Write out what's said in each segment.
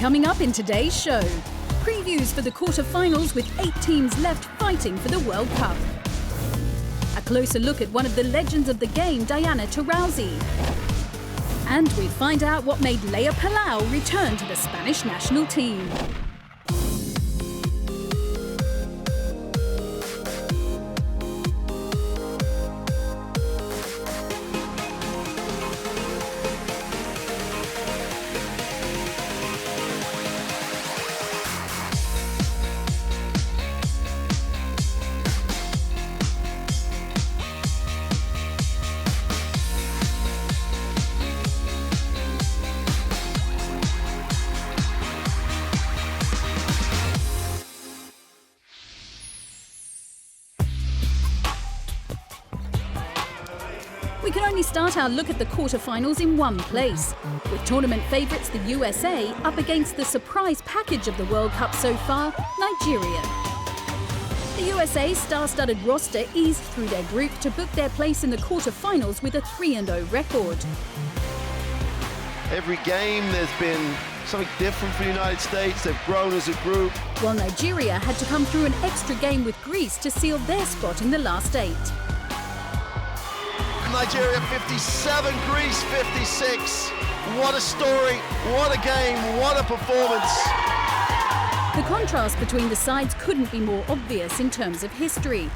Coming up in today's show, previews for the quarterfinals with 8 teams left fighting for the World Cup. A closer look at one of the legends of the game, Taurasi. And we find out what made Laia Palau return to the Spanish national team. We can only start our look at the quarterfinals in one place, with tournament favourites the USA up against the surprise package of the World Cup so far, Nigeria. The USA's star-studded roster eased through their group to book their place in the quarterfinals with a 3-0 record. Every game there's been something different for the United States. They've grown as a group. While Nigeria had to come through an extra game with Greece to seal their spot in the last 8. Nigeria 57, Greece 56. What a story, what a game, what a performance. The contrast between the sides couldn't be more obvious in terms of history.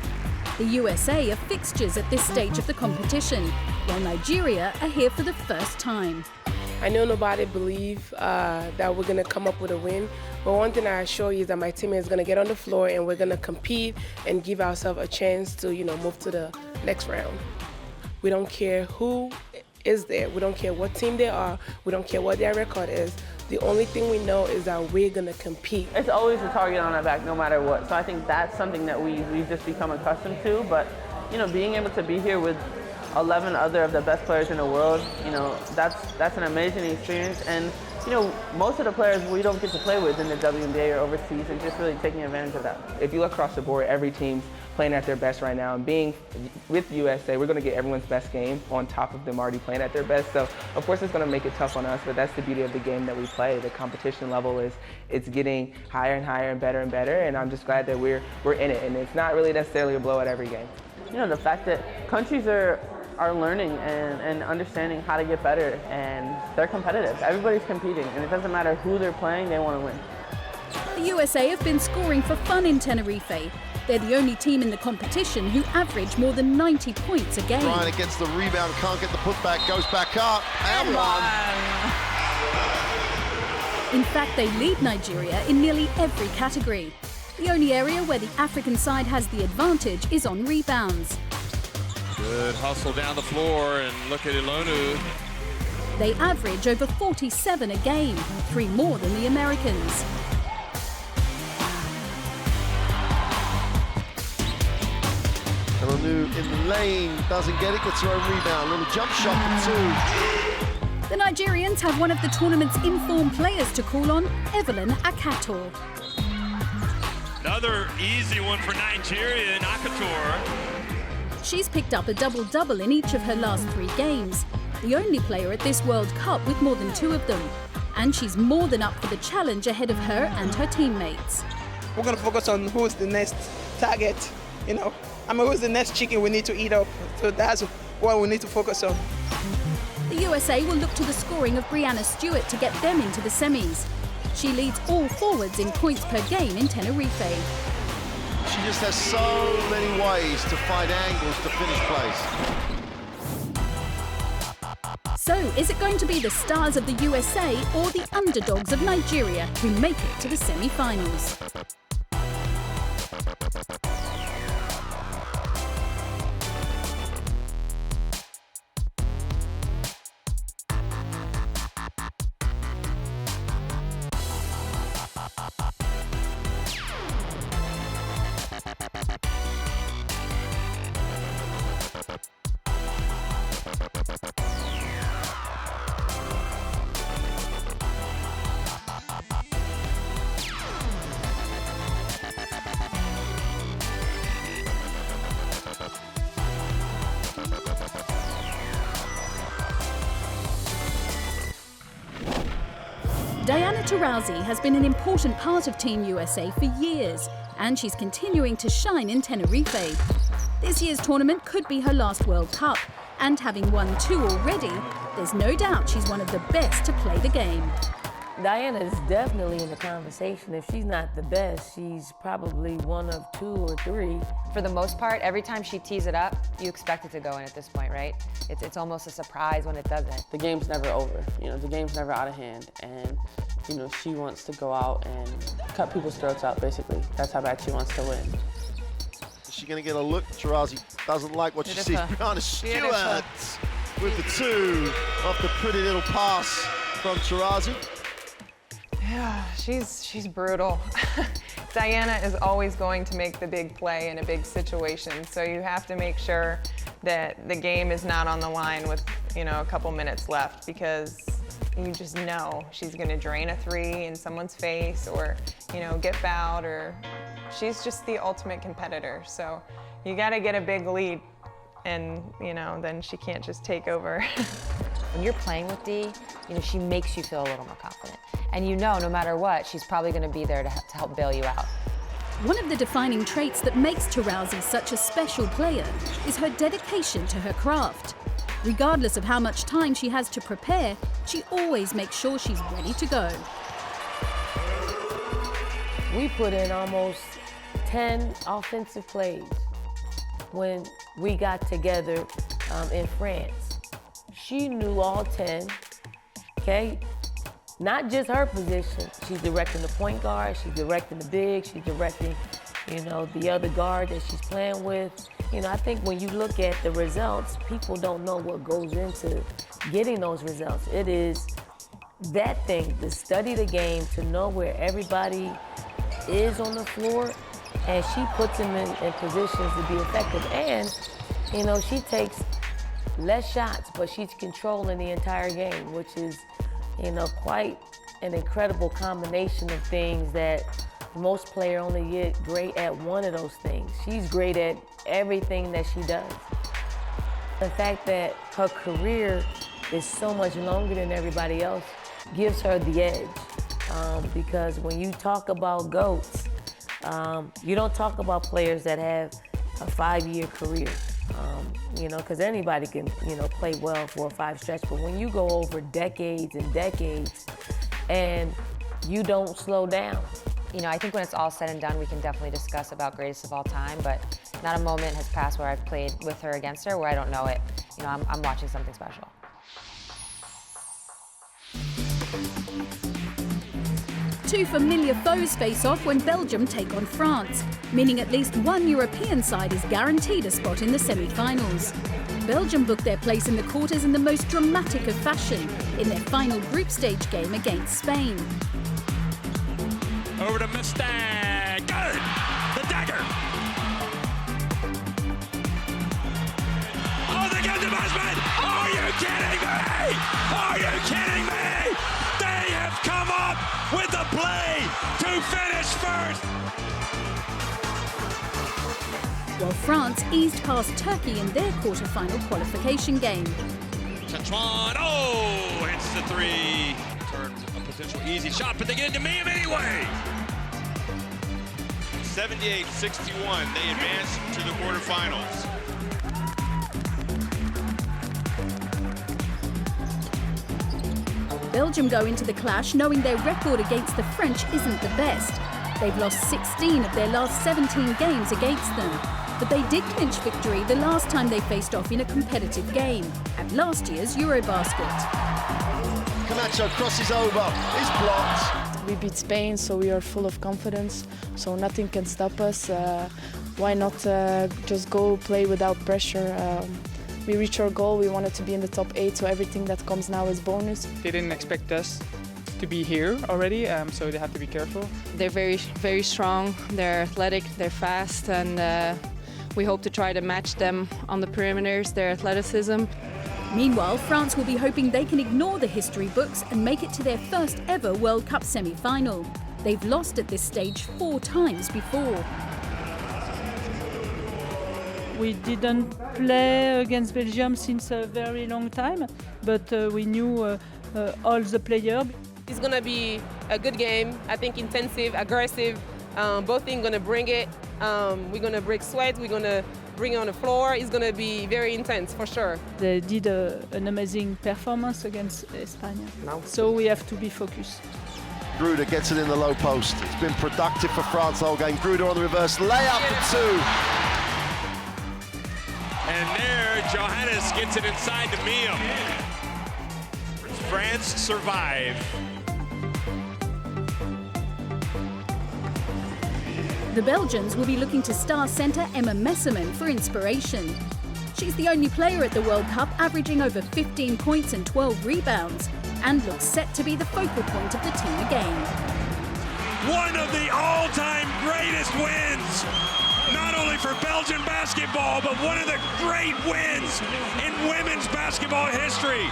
The USA are fixtures at this stage of the competition, while Nigeria are here for the first time. I know nobody believed that we're going to come up with a win, but one thing I assure you is that my team is going to get on the floor and we're going to compete and give ourselves a chance to, move to the next round. We don't care who is there. We don't care what team they are. We don't care what their record is. The only thing we know is that we're going to compete. It's always a target on our back no matter what. So I think that's something that we've just become accustomed to. But, being able to be here with 11 other of the best players in the world, that's an amazing experience. And, most of the players we don't get to play with in the WNBA or overseas, and just really taking advantage of that. If you look across the board, every team's playing at their best right now. And being with USA, we're going to get everyone's best game on top of them already playing at their best. So, of course, it's going to make it tough on us, but that's the beauty of the game that we play. The competition level it's getting higher and higher and better, and I'm just glad that we're in it. And it's not really necessarily a blowout every game. The fact that countries are learning and understanding how to get better, and they're competitive. Everybody's competing, and it doesn't matter who they're playing, they want to win. The USA have been scoring for fun in Tenerife. They're the only team in the competition who average more than 90 points a game. Ryan gets the rebound, can't get the putback, goes back up, and one. In fact, they lead Nigeria in nearly every category. The only area where the African side has the advantage is on rebounds. Good hustle down the floor, and look at Ilonu. They average over 47 a game, 3 more than the Americans. Ilonu in the lane, doesn't get it, gets her own rebound. Little jump shot for 2. The Nigerians have one of the tournament's informed players to call on, Evelyn Akator. Another easy one for Nigeria in Akator. She's picked up a double-double in each of her last 3 games, the only player at this World Cup with more than 2 of them. And she's more than up for the challenge ahead of her and her teammates. We're going to focus on who's the next target, who's the next chicken we need to eat up. So that's what we need to focus on. The USA will look to the scoring of Brianna Stewart to get them into the semis. She leads all forwards in points per game in Tenerife. She just has so many ways to find angles to finish place. So, is it going to be the stars of the USA or the underdogs of Nigeria who make it to the semi-finals? Diana Taurasi has been an important part of Team USA for years, and she's continuing to shine in Tenerife. This year's tournament could be her last World Cup, and having won 2 already, there's no doubt she's one of the best to play the game. Diana is definitely in the conversation. If she's not the best, she's probably one of 2 or 3. For the most part, every time she tees it up, you expect it to go in at this point, right? It's almost a surprise when it doesn't. The game's never over. The game's never out of hand. And, she wants to go out and cut people's throats out, basically. That's how bad she wants to win. Is she going to get a look? Taurasi doesn't like what she sees. Brianna Stewart with the 2 off the pretty little pass from Taurasi. Yeah, she's brutal. Diana is always going to make the big play in a big situation, so you have to make sure that the game is not on the line with, a couple minutes left, because you just know she's gonna drain a 3 in someone's face, or, get fouled, or she's just the ultimate competitor. So you gotta get a big lead, and, then she can't just take over. When you're playing with Dee, she makes you feel a little more confident. And no matter what, she's probably going to be there to help bail you out. One of the defining traits that makes Taurasi such a special player is her dedication to her craft. Regardless of how much time she has to prepare, she always makes sure she's ready to go. We put in almost 10 offensive plays when we got together in France. She knew all 10, okay? Not just her position. She's directing the point guard, she's directing the big, she's directing, the other guard that she's playing with. I think when you look at the results, people don't know what goes into getting those results. It is that thing, to study the game, to know where everybody is on the floor, and she puts them in positions to be effective. And, she takes less shots, but she's controlling the entire game, which is, quite an incredible combination of things that most players only get great at one of those things. She's great at everything that she does. The fact that her career is so much longer than everybody else gives her the edge. Because when you talk about GOATs, you don't talk about players that have a 5-year career. Because anybody can, play well for a 5 stretch, but when you go over decades and decades and you don't slow down. I think when it's all said and done, we can definitely discuss about greatest of all time, but not a moment has passed where I've played with her against her where I don't know it. I'm watching something special. Two familiar foes face off when Belgium take on France, meaning at least one European side is guaranteed a spot in the semi-finals. Belgium booked their place in the quarters in the most dramatic of fashion in their final group stage game against Spain. Over to Mustang. Good! The dagger! Oh, they get the basket! Are you kidding me? Are you kidding me? They have come up with a play to finish first! While France eased past Turkey in their quarter-final qualification game. Antoine, oh, hits the 3. Turns a potential easy shot, but they get into Miem anyway. 78-61, they advance to the quarterfinals. Belgium go into the clash knowing their record against the French isn't the best. They've lost 16 of their last 17 games against them. But they did clinch victory the last time they faced off in a competitive game, at last year's Eurobasket. Camacho crosses over, is blocked. We beat Spain, so we are full of confidence, so nothing can stop us. Why not just go play without pressure? We reached our goal, we wanted to be in the top 8, so everything that comes now is bonus. They didn't expect us to be here already, so they have to be careful. They're very, very strong, they're athletic, they're fast, and we hope to try to match them on the perimeters, their athleticism. Meanwhile, France will be hoping they can ignore the history books and make it to their first ever World Cup semi-final. They've lost at this stage 4 times before. We didn't play against Belgium since a very long time, but we knew all the players. It's going to be a good game. I think intensive, aggressive. Both teams going to bring it. We're going to break sweat. We're going to bring it on the floor. It's going to be very intense for sure. They did an amazing performance against España. So we have to be focused. Gruda gets it in the low post. It's been productive for France the whole game. Gruda on the reverse layup for two. And there, Johannes gets it inside to Miem. France survive. The Belgians will be looking to star centre Emma Messerman for inspiration. She's the only player at the World Cup averaging over 15 points and 12 rebounds, and looks set to be the focal point of the team again. One of the all-time greatest wins, not only for Belgian basketball, but one of the great wins in women's basketball history.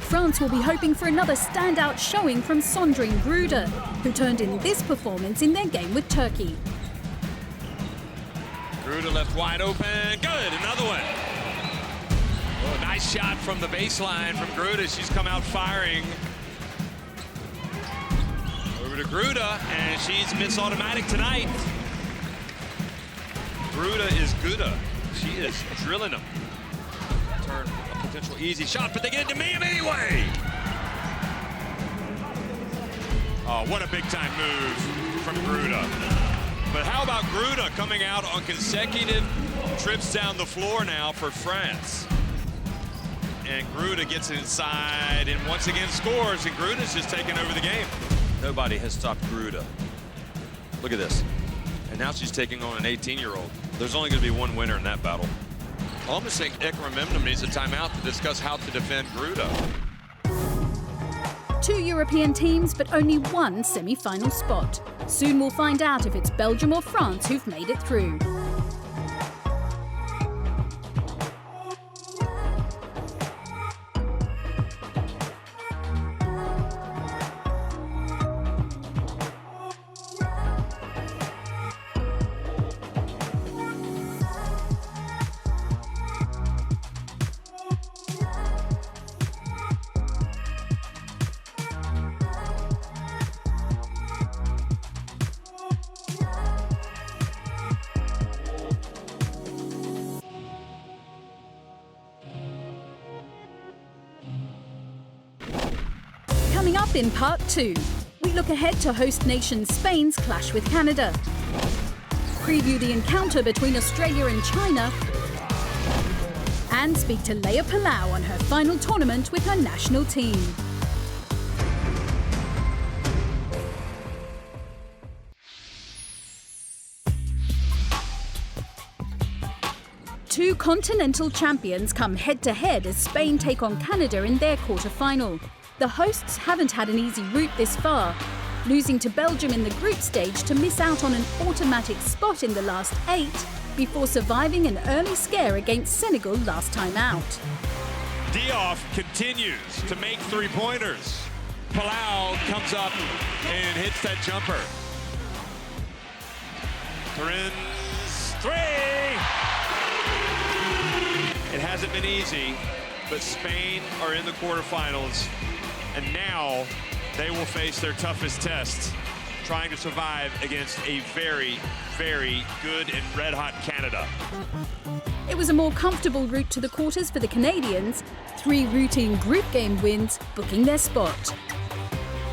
France will be hoping for another standout showing from Sandrine Gruda, who turned in this performance in their game with Turkey. Gruda left wide open, good, another one. Oh, nice shot from the baseline from Gruda. She's come out firing. Over to Gruda, and she's Miss Automatic tonight. Gruda is Gruda. She is drilling them. Turn a potential easy shot, but they get it to Miem anyway. Oh, what a big time move from Gruda. But how about Gruda coming out on consecutive trips down the floor now for France? And Gruda gets inside and once again scores, and Gruda's just taking over the game. Nobody has stopped Gruda. Look at this. And now she's taking on an 18-year-old. There's only going to be one winner in that battle. I almost think Ekramimnum needs a timeout to discuss how to defend Gruda. 2 European teams, but only one semi-final spot. Soon we'll find out if it's Belgium or France who've made it through. Coming up in part 2, we look ahead to host nation Spain's clash with Canada, preview the encounter between Australia and China, and speak to Laia Palau on her final tournament with her national team. Two continental champions come head-to-head as Spain take on Canada in their quarter-final. The hosts haven't had an easy route this far, losing to Belgium in the group stage to miss out on an automatic spot in the last 8 before surviving an early scare against Senegal last time out. Diouf continues to make three-pointers. Palau comes up and hits that jumper. Turin's three! It hasn't been easy, but Spain are in the quarterfinals, and now they will face their toughest test, trying to survive against a very, very good and red-hot Canada. It was a more comfortable route to the quarters for the Canadians, 3 routine group game wins booking their spot.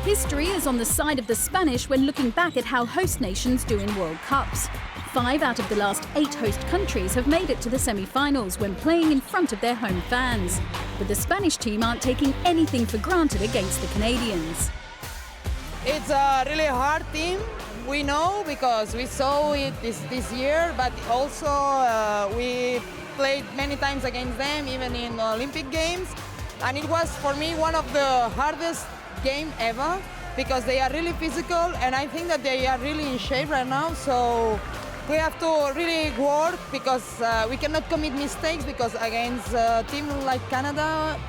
History is on the side of the Spanish when looking back at how host nations do in World Cups. 5 out of the last 8 host countries have made it to the semi-finals when playing in front of their home fans. But the Spanish team aren't taking anything for granted against the Canadians. It's a really hard team, we know, because we saw it this year, but also we played many times against them, even in Olympic Games. And it was, for me, one of the hardest games ever, because they are really physical, and I think that they are really in shape right now. So we have to really work, because we cannot commit mistakes, because against a team like Canada,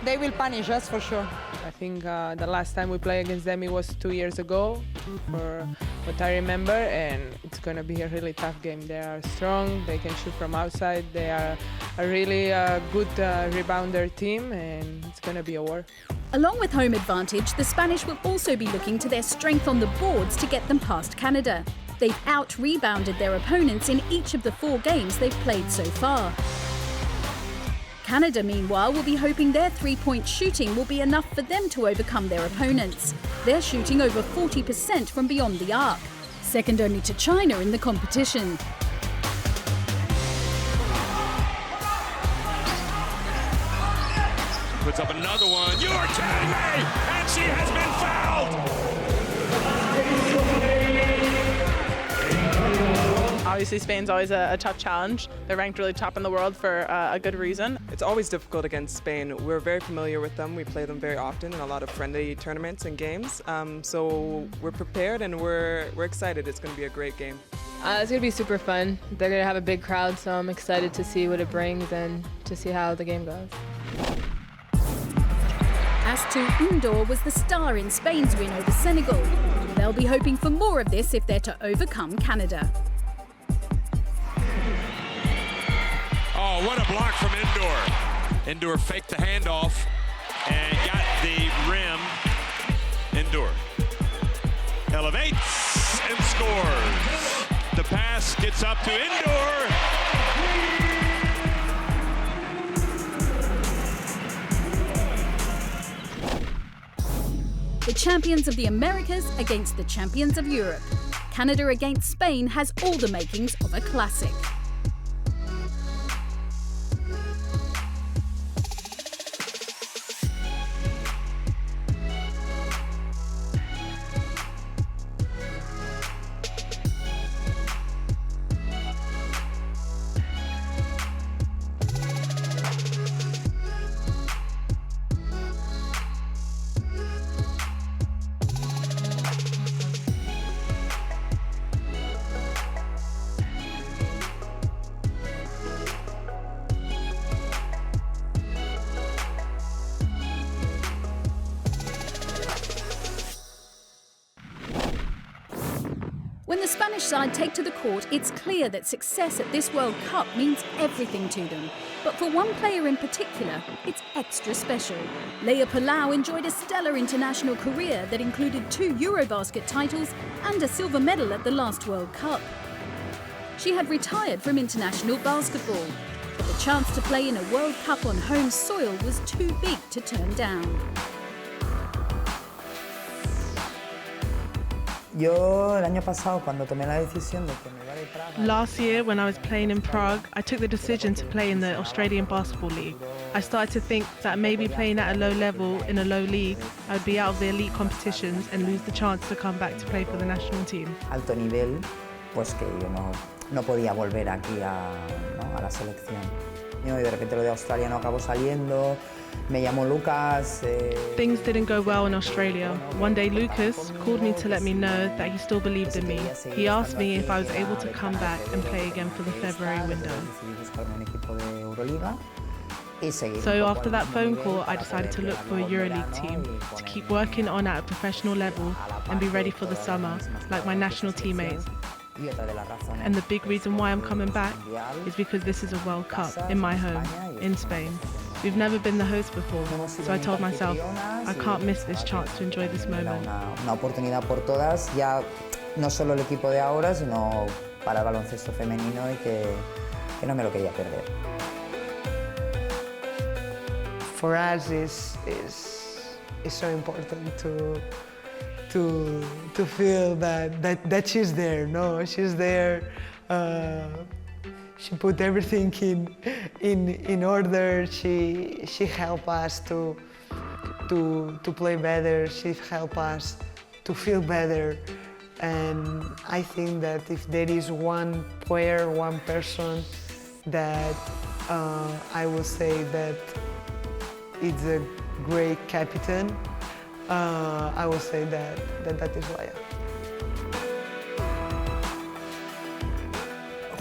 they will punish us for sure. I think the last time we played against them it was 2 years ago, for what I remember, and it's going to be a really tough game. They are strong, they can shoot from outside, they are a really good rebounder team, and it's going to be a war. Along with home advantage, the Spanish will also be looking to their strength on the boards to get them past Canada. They've out-rebounded their opponents in each of the 4 games they've played so far. Canada, meanwhile, will be hoping their three-point shooting will be enough for them to overcome their opponents. They're shooting over 40% from beyond the arc, second only to China in the competition. Puts up another one. You're kidding me! And she has been fouled! Obviously, Spain's always a tough challenge. They're ranked really top in the world for a good reason. It's always difficult against Spain. We're very familiar with them. We play them very often in a lot of friendly tournaments and games. So we're prepared and we're excited. It's going to be a great game. It's going to be super fun. They're going to have a big crowd, so I'm excited to see what it brings and to see how the game goes. Astu Undoor was the star in Spain's win over Senegal. They'll be hoping for more of this if they're to overcome Canada. Oh, what a block from Indoor. Indoor faked the handoff and got the rim. Indoor elevates and scores. The pass gets up to Indoor. The champions of the Americas against the champions of Europe. Canada against Spain has all the makings of a classic. When the Spanish side take to the court, it's clear that success at this World Cup means everything to them. But for one player in particular, it's extra special. Laia Palau enjoyed a stellar international career that included 2 Eurobasket titles and a silver medal at the last World Cup. She had retired from international basketball, but the chance to play in a World Cup on home soil was too big to turn down. Last year, when I was playing in Prague, I took the decision to play in the Australian Basketball League. I started to think that maybe playing at a low level in a low league, I would be out of the elite competitions and lose the chance to come back to play for the national team. Alto nivel, pues que yo no podía volver aquí a la selección. Y de repente lo de Australia no acabó saliendo. Me llamó Lucas. Things didn't go well in Australia. One day Lucas called me to let me know that he still believed in me. He asked me if I was able to come back and play again for the February window. So after that phone call, I decided to look for a EuroLeague team to keep working on at a professional level and be ready for the summer, like my national teammates. And the big reason why I'm coming back is because this is a World Cup in my home, in Spain. We've never been the host before, so I told myself, I can't miss this chance to enjoy this moment. Una oportunidad por todas, ya no solo el equipo de ahora, sino para el baloncesto femenino y que no me lo quería perder. For us, it's so important to feel that she's there. No, she's there. She put everything in order. She helped us to play better. She helped us to feel better. And I think that if there is one player, one person that I will say that it's a great captain, I will say that is Laia.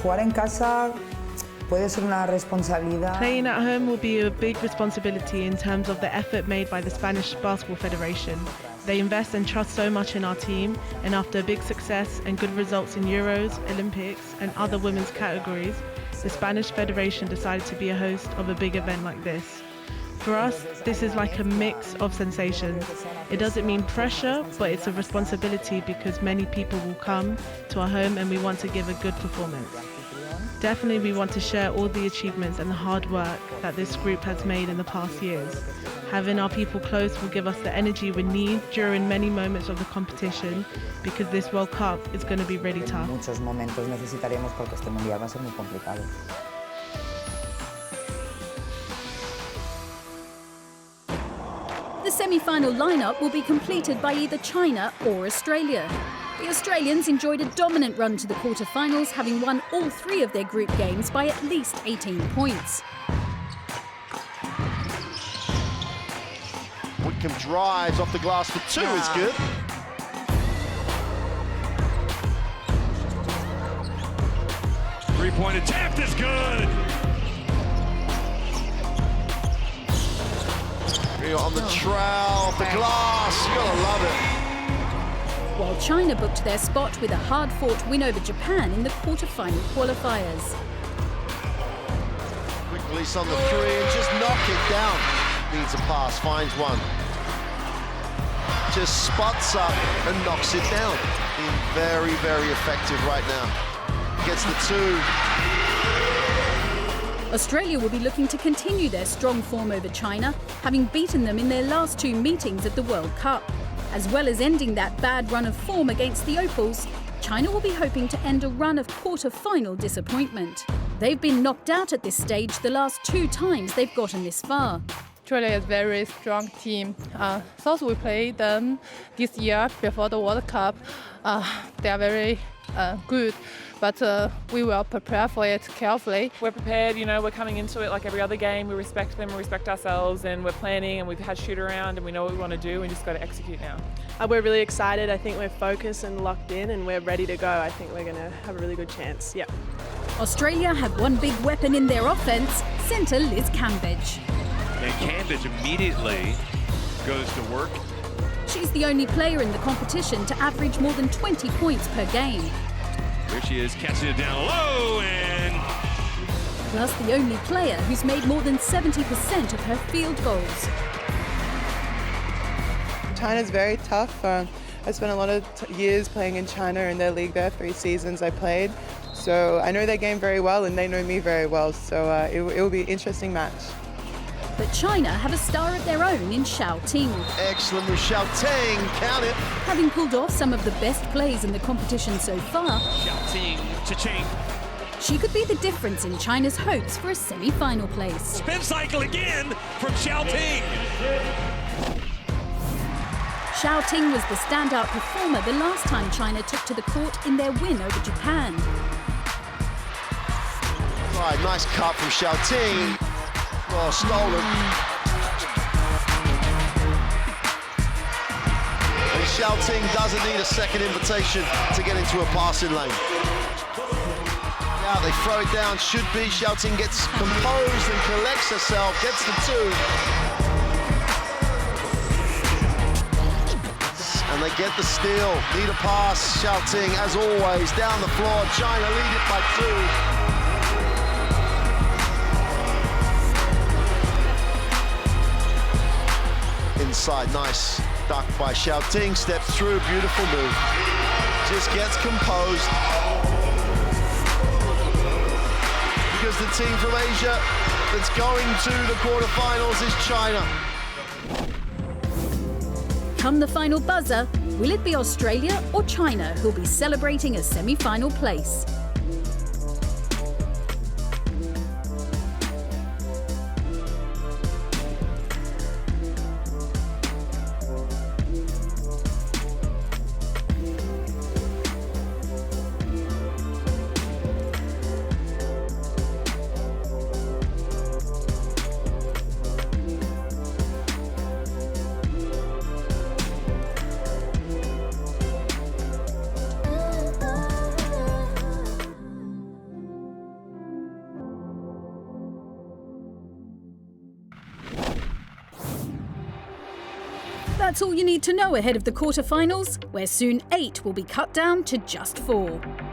Jugar en casa Puede ser una responsabilidad. Playing at home will be a big responsibility in terms of the effort made by the Spanish Basketball Federation. They invest and trust so much in our team, and after big success and good results in Euros, Olympics and other women's categories, the Spanish Federation decided to be a host of a big event like this. For us, this is like a mix of sensations. It doesn't mean pressure, but it's a responsibility because many people will come to our home and we want to give a good performance. Definitely we want to share all the achievements and the hard work that this group has made in the past years. Having our people close will give us the energy we need during many moments of the competition because this World Cup is going to be really tough. Muchos momentos necesitaremos porque este mundial va a ser muy complicado. The semi-final lineup will be completed by either China or Australia. The Australians enjoyed a dominant run to the quarterfinals, having won all 3 of their group games by at least 18 points. Whitcomb drives off the glass for 2 is good. Three-point attempt is good. On the trowel, off the glass, you gotta love it. While China booked their spot with a hard-fought win over Japan in the quarter-final qualifiers. Quick release on the 3 and just knock it down. Needs a pass, finds one. Just spots up and knocks it down. Being very, very effective right now. Gets the 2. Australia will be looking to continue their strong form over China, having beaten them in their last 2 meetings at the World Cup. As well as ending that bad run of form against the Opals, China will be hoping to end a run of quarter-final disappointment. They've been knocked out at this stage the last 2 times they've gotten this far. Australia is a very strong team. South we played them this year before the World Cup. They are very good, but we will prepare for it carefully. We're prepared, you know, we're coming into it like every other game. We respect them, we respect ourselves, and we're planning, and we've had shoot around, and we know what we want to do. We just got to execute now. We're really excited. I think we're focused and locked in, and we're ready to go. I think we're going to have a really good chance. Yep. Australia have one big weapon in their offense, centre Liz Cambridge. And Cambridge immediately goes to work. She's the only player in the competition to average more than 20 points per game. Here she is, catching it down low, and... Plus the only player who's made more than 70% of her field goals. China's very tough. I spent a lot of years playing in China in their league there, 3 seasons I played. So I know their game very well and they know me very well. So it will be an interesting match. But China have a star of their own in Xiao Ting. Excellent with Xiao Ting, count it. Having pulled off some of the best plays in the competition so far, Xiao Ting, cha-ching. She could be the difference in China's hopes for a semi-final place. Spin cycle again from Xiao Ting. Xiao Ting was the standout performer the last time China took to the court in their win over Japan. Right, nice cut from Xiao Ting. Oh, stolen. And Xiao Ting doesn't need a second invitation to get into a passing lane. Now they throw it down, should be. Xiao Ting gets composed and collects herself, gets the 2. And they get the steal. Need a pass. Xiao Ting, as always, down the floor. China lead it by 2. Inside, nice duck by Xiao Ting, steps through, beautiful move. Just gets composed. Because the team from Asia that's going to the quarterfinals is China. Come the final buzzer, will it be Australia or China who'll be celebrating a semi-final place? That's all you need to know ahead of the quarterfinals, where soon 8 will be cut down to just 4.